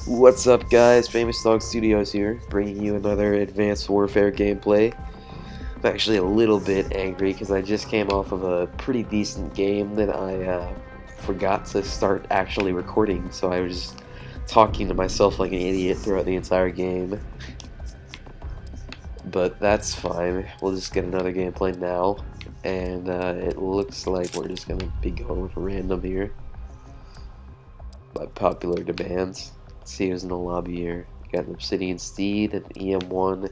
What's up, guys? Famous Dog Studios here, bringing you another Advanced Warfare gameplay. I'm actually a little bit angry because I just came off of a pretty decent game that I forgot to start actually recording, so I was talking to myself like an idiot throughout the entire game. But that's fine. We'll just get another gameplay now, and it looks like we're just going to be going with random here by popular demands. See who's in the lobby here. Got an Obsidian Steed, an EM1,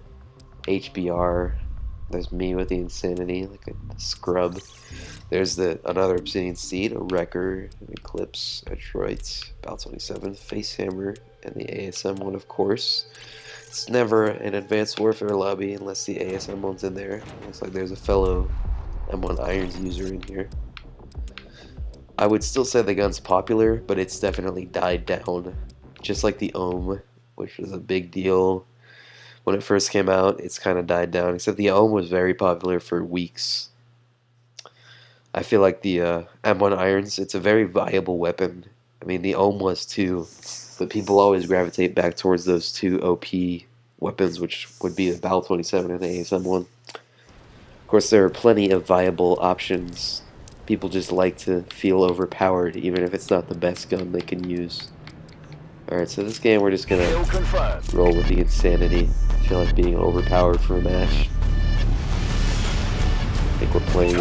HBR. There's me with the Insanity, like a scrub. There's another Obsidian Steed, a Wrecker, an Eclipse, a Detroit, Bal 27, Facehammer, and the ASM one, of course. It's never an Advanced Warfare lobby unless the ASM one's in there. Looks like there's a fellow M1 Irons user in here. I would still say the gun's popular, but it's definitely died down. Just like the Ohm, which was a big deal when it first came out, it's kind of died down, except the Ohm was very popular for weeks. I feel like the M1 Irons, it's a very viable weapon. I mean, the Ohm was too, but people always gravitate back towards those two OP weapons, which would be the Bal 27 and the ASM one. Of course, there are plenty of viable options. People just like to feel overpowered, even if it's not the best gun they can use. Alright, so this game we're just gonna roll with the Insanity. I feel like being overpowered for a match. I think we're playing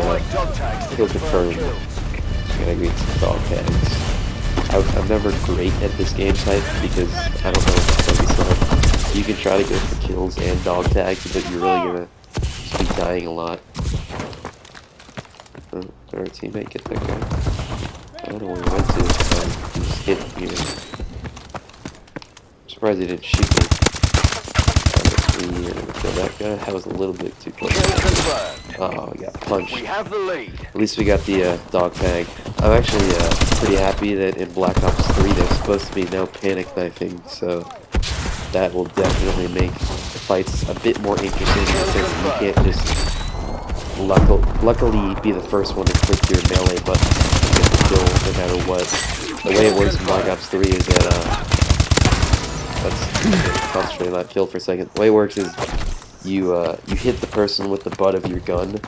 Kill Confirmed. Gotta get some dog tags. I'm never great at this game type because I don't know if it's gonna be so. You can try to go for kills and dog tags, but you're really gonna just be dying a lot. Did our teammate get that guy? I don't know where he went to. He just hit here. Surprised he didn't shoot me. Kill that guy. That was a little bit too close. Oh, we got punched. At least we got the dog tag. I'm actually pretty happy that in Black Ops 3 there's supposed to be no panic knifing, so that will definitely make the fights a bit more interesting because you can't just luckily be the first one to click your melee button to get the kill no matter what. The way it works in Black Ops 3 is that let's concentrate on that kill for a second. The way it works is you hit the person with the butt of your gun,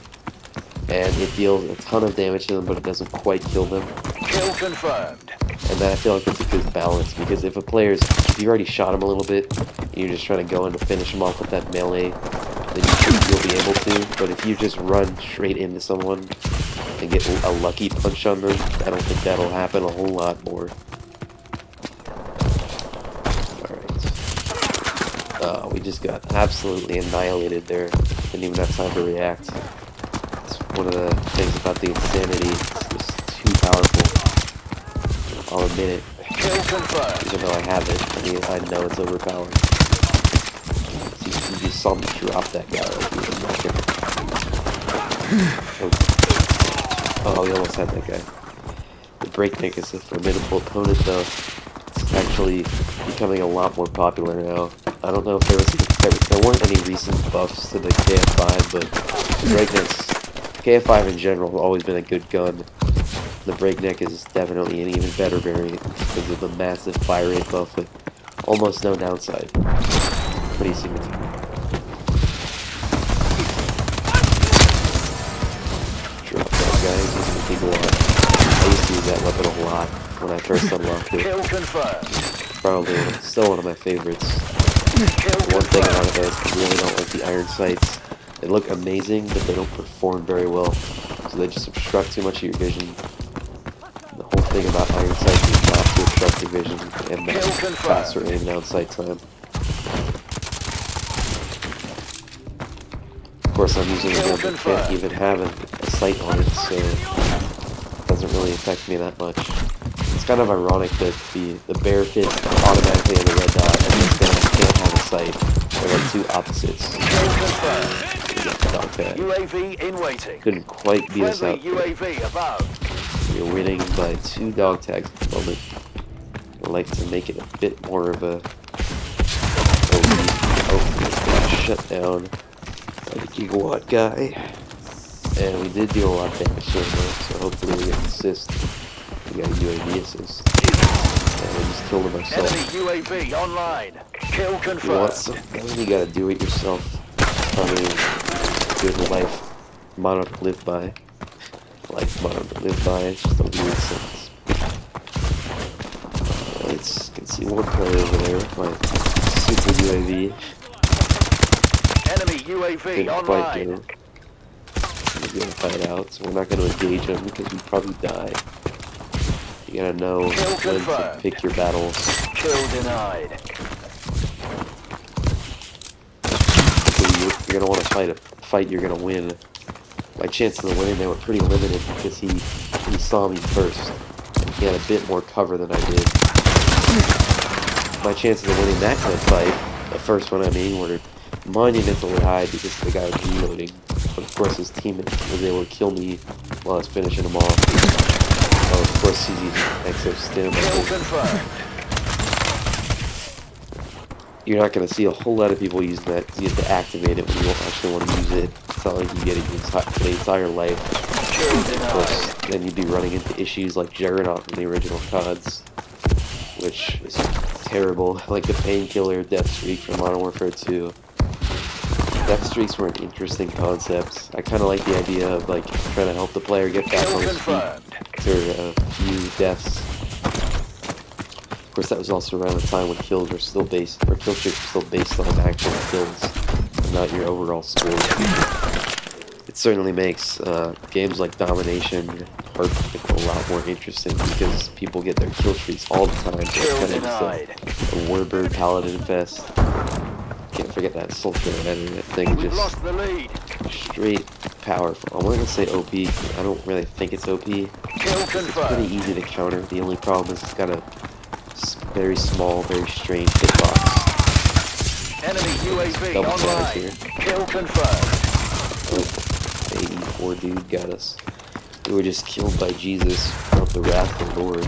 and it deals a ton of damage to them, but it doesn't quite kill them. Kill confirmed. And that I feel like that's a good balance, because if if you already shot him a little bit, and you're just trying to go in to finish him off with that melee, then you'll be able to. But if you just run straight into someone and get a lucky punch on them, I don't think that'll happen a whole lot more. We just got absolutely annihilated there. Didn't even have time to react. It's one of the things about the Insanity. It's just too powerful. I'll admit it. Even though I have it, I mean, I know it's overpowered. You just saw me drop that guy like he was nothing. Oh, we almost had that guy. The Breakneck is a formidable opponent, though. It's actually becoming a lot more popular now. I don't know if there weren't any recent buffs to the KF5, but the Breakneck's KF5 in general has always been a good gun. The Breakneck is definitely an even better variant because of the massive fire rate buff with almost no downside. Pretty significant. Drop that guy, he's using a big one. I used to use that weapon a lot when I first unlocked it. Probably still one of my favorites. One thing about it is I really don't like the iron sights. They look amazing, but they don't perform very well. So they just obstruct too much of your vision. The whole thing about iron sights is not to obstruct your vision and faster aim down sight time. Of course, I'm using a gun that can't even have a sight on it, so it doesn't really affect me that much. It's kind of ironic that the bear fits automatically on the red dot and this gun can't have a sight. They're like two opposites. Dog tag. UAV in waiting. Couldn't quite beat us out. UAV above. We're winning by 2 dog tags at the moment. I'd like to make it a bit more of a shut down by the gigawatt guy. And we did do a lot of damage to him though, so hopefully we get an assist. We got a UAV assist. And I just killed him myself. Enemy UAV online. Kill You want confirmed. something? You gotta do it yourself. Probably a good life motto to live by. Life motto to live by. It's just a weird sentence. You can see one player over there with my super UAV. Enemy UAV Didn't quite online. do. He's gonna fight out, so we're not gonna engage him because we probably die. You gotta know when to confirmed. pick your battles. Kill denied. You're gonna want to fight a fight you're gonna win. My chances of winning there were pretty limited because he saw me first. He had a bit more cover than I did. My chances of winning that kind of fight, the first one I mean, were monumentally high because the guy was reloading. But of course his teammate was able to kill me while I was finishing him off. Oh, of course he's using exo-stim. Kill confirmed. You're not going to see a whole lot of people using that because you have to activate it when you don't actually want to use it. It's not like you get it the entire life. Kill Of course, denied. then you'd be running into issues like Juggernaut from the original CODs, which is terrible. Like the Painkiller Death Streak from Modern Warfare 2. Death Streaks were an interesting concept. I kind of like the idea of like trying to help the player get back Kill on his feet confirmed. after a few deaths. Of course, that was also around the time when kills were still based, or kill streaks were still based on actual kills, and not your overall score. It certainly makes games like Domination a lot more interesting because people get their kill streaks all the time. So Kill it's kind denied. of a Warbird Paladin fest. Can't forget that Sultry editor, that thing We've just lost the lead. straight powerful. I wasn't gonna say OP. I don't really think it's OP. Kill It's pretty confirmed. easy to counter. The only problem is it's got a very small, very strange hitbox. Enemy UAV Double damage online. here. Kill confirmed. Oh, the 84 dude got us. We were just killed by Jesus from the wrath of the Lord.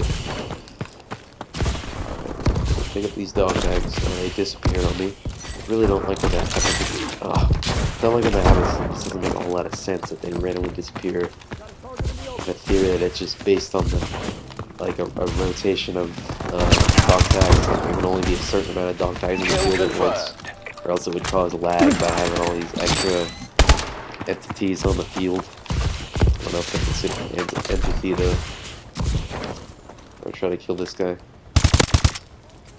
Alright, pick up these dog tags. They disappeared on me. I really don't like when that happens. Don't like when that happens. It doesn't make a whole lot of sense that they randomly disappear. The theory that it's just based on the a rotation of dog tags. Like there would only be a certain amount of dog tags in the field at once, or else it would cause lag by having all these extra entities on the field. I don't know if that's an entity though. I'll try to kill this guy.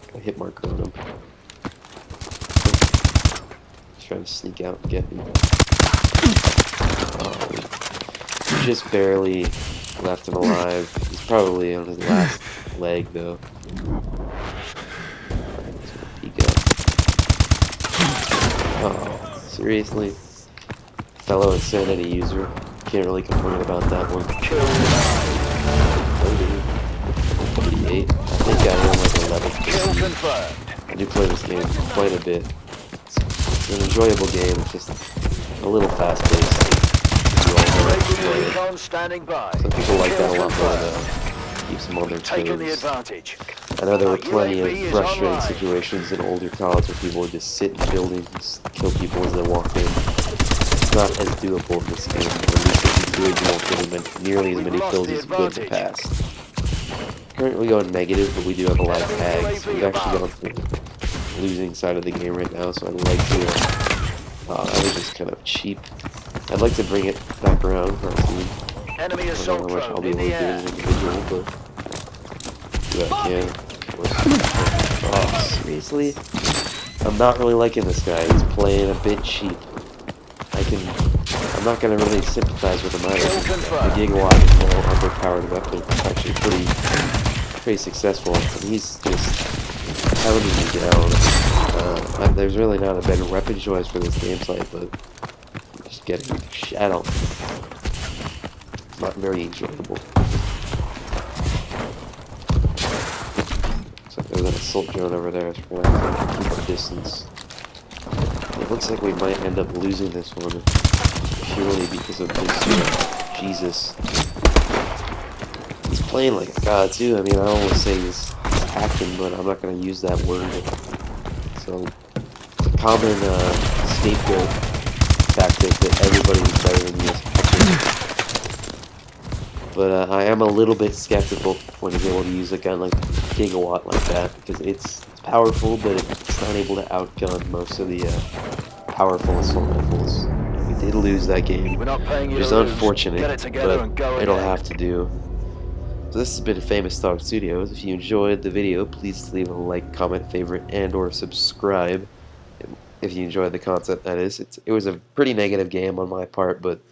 Got a hit marker on him. He's trying to sneak out and get me. Just barely left him alive. He's probably on his last leg though. Peek up. Oh, seriously? Fellow Insanity user. Can't really complain about that one. Kill denied. 38. I think I am like 11. Kill confirmed. I do play this game quite a bit. It's an enjoyable game. It's just a little fast-paced. You all know how to play it. Recon standing by. Some people like that a Kill lot more confirmed. though. Keeps them on their Taking the toes. advantage. I know there were Our plenty UAV of is frustrating online. situations in older CODs where people would just sit in buildings, kill people as they walk in. It's not as doable in this game. At least if you do it, you won't get nearly as We've many lost kills the as you could in the advantage. past. Currently going negative, but we do have a lot of Enemy tags. UAV We've actually gone above. to the losing side of the game right now, so I'd like to... that was just kind of cheap. I'd like to bring it back around for our team. Enemy I don't know assault how much I'll drone be in able to the do as air. an individual, but do what I can. Of course. Oh, seriously? I'm not really liking this guy. He's playing a bit cheap. I'm not gonna really sympathize with him either. Kill confirmed. The Gigawatt is a little underpowered weapon. It's actually pretty successful. And he's just pounding me down. There's really not a better weapon choice for this game site, but I'm just getting shat on. Not very enjoyable. So there's an assault drone over there, so we're gonna have to keep our distance. It looks like we might end up losing this one purely because of this Jesus. He's playing like a god too. I mean, I don't want to say he's hacking, but I'm not going to use that word. So, it's a common scapegoat tactic that everybody was better than me is hacking. But I am a little bit skeptical when he's able to use a gun like Gigawatt like that, because it's powerful, but it's not able to outgun most of the powerful assault rifles. We did lose that game, We're not paying you which is to lose. unfortunate, Get it together but and go it'll again. have to do. So this has been Famous Dog Studios. If you enjoyed the video, please leave a like, comment, favorite, and or subscribe. If you enjoyed the content, that is. It was a pretty negative game on my part, but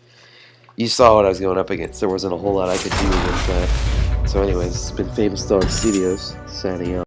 you saw what I was going up against. There wasn't a whole lot I could do against that. So anyways, it's been Famous Dog Studios, signing out.